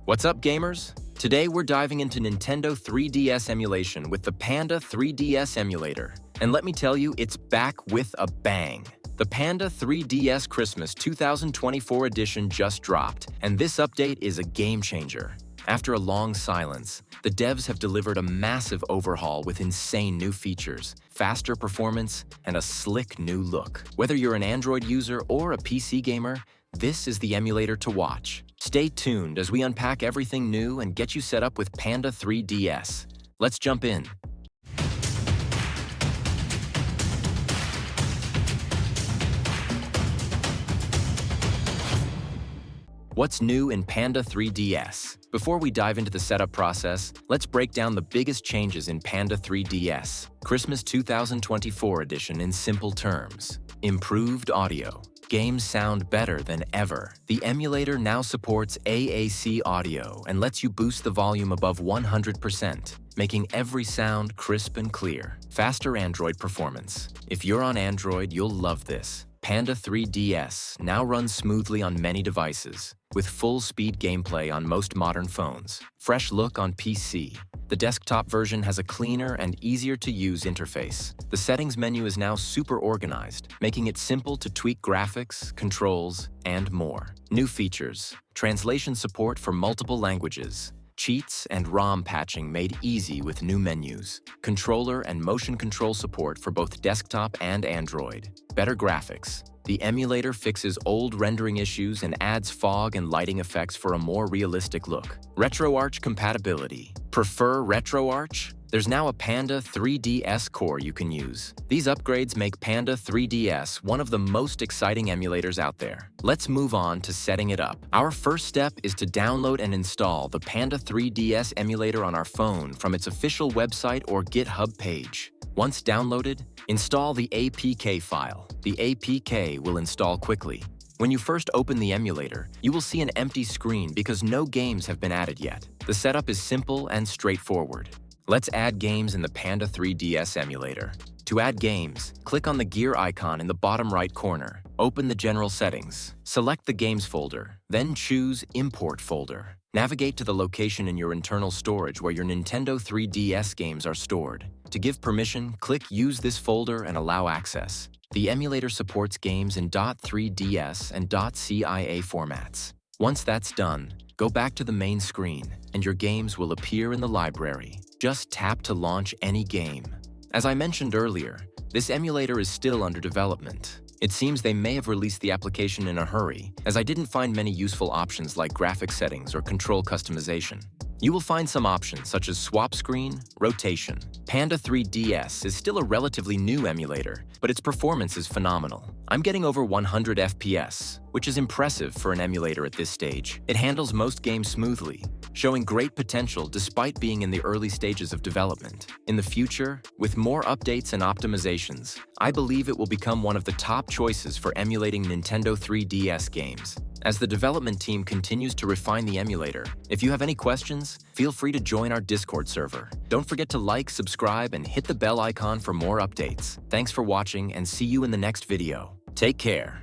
What's up, gamers? Today we're diving into Nintendo 3DS emulation with the Panda3DS Emulator. And let me tell you, it's back with a bang. The Panda3DS Christmas 2024 edition just dropped, and this update is a game changer. After a long silence, the devs have delivered a massive overhaul with insane new features, faster performance, and a slick new look. Whether you're an Android user or a PC gamer, this is the emulator to watch. Stay tuned as we unpack everything new and get you set up with Panda3DS. Let's jump in. What's new in Panda3DS? Before we dive into the setup process, let's break down the biggest changes in Panda3DS Christmas 2024 edition in simple terms. Improved audio. Games sound better than ever. The emulator now supports AAC audio and lets you boost the volume above 100%, making every sound crisp and clear. Faster Android performance. If you're on Android, you'll love this. Panda3DS now runs smoothly on many devices, with full-speed gameplay on most modern phones. Fresh look on PC. The desktop version has a cleaner and easier-to-use interface. The settings menu is now super organized, making it simple to tweak graphics, controls, and more. New features. Translation support for multiple languages. Cheats and ROM patching made easy with new menus. Controller and motion control support for both desktop and Android. Better graphics. The emulator fixes old rendering issues and adds fog and lighting effects for a more realistic look. RetroArch compatibility. Prefer RetroArch? There's now a Panda3DS core you can use. These upgrades make Panda3DS one of the most exciting emulators out there. Let's move on to setting it up. Our first step is to download and install the Panda3DS emulator on our phone from its official website or GitHub page. Once downloaded, install the APK file. The APK will install quickly. When you first open the emulator, you will see an empty screen because no games have been added yet. The setup is simple and straightforward. Let's add games in the Panda3DS emulator. To add games, click on the gear icon in the bottom right corner. Open the General Settings. Select the Games folder, then choose Import folder. Navigate to the location in your internal storage where your Nintendo 3DS games are stored. To give permission, click Use this folder and allow access. The emulator supports games in .3ds and .cia formats. Once that's done, go back to the main screen, and your games will appear in the library. Just tap to launch any game. As I mentioned earlier, this emulator is still under development. It seems they may have released the application in a hurry, as I didn't find many useful options like graphic settings or control customization. You will find some options such as swap screen, rotation. Panda3DS is still a relatively new emulator, but its performance is phenomenal. I'm getting over 100 FPS, which is impressive for an emulator at this stage. It handles most games smoothly, showing great potential despite being in the early stages of development. In the future, with more updates and optimizations, I believe it will become one of the top choices for emulating Nintendo 3DS games. As the development team continues to refine the emulator, if you have any questions, feel free to join our Discord server. Don't forget to like, subscribe, and hit the bell icon for more updates. Thanks for watching, and see you in the next video. Take care.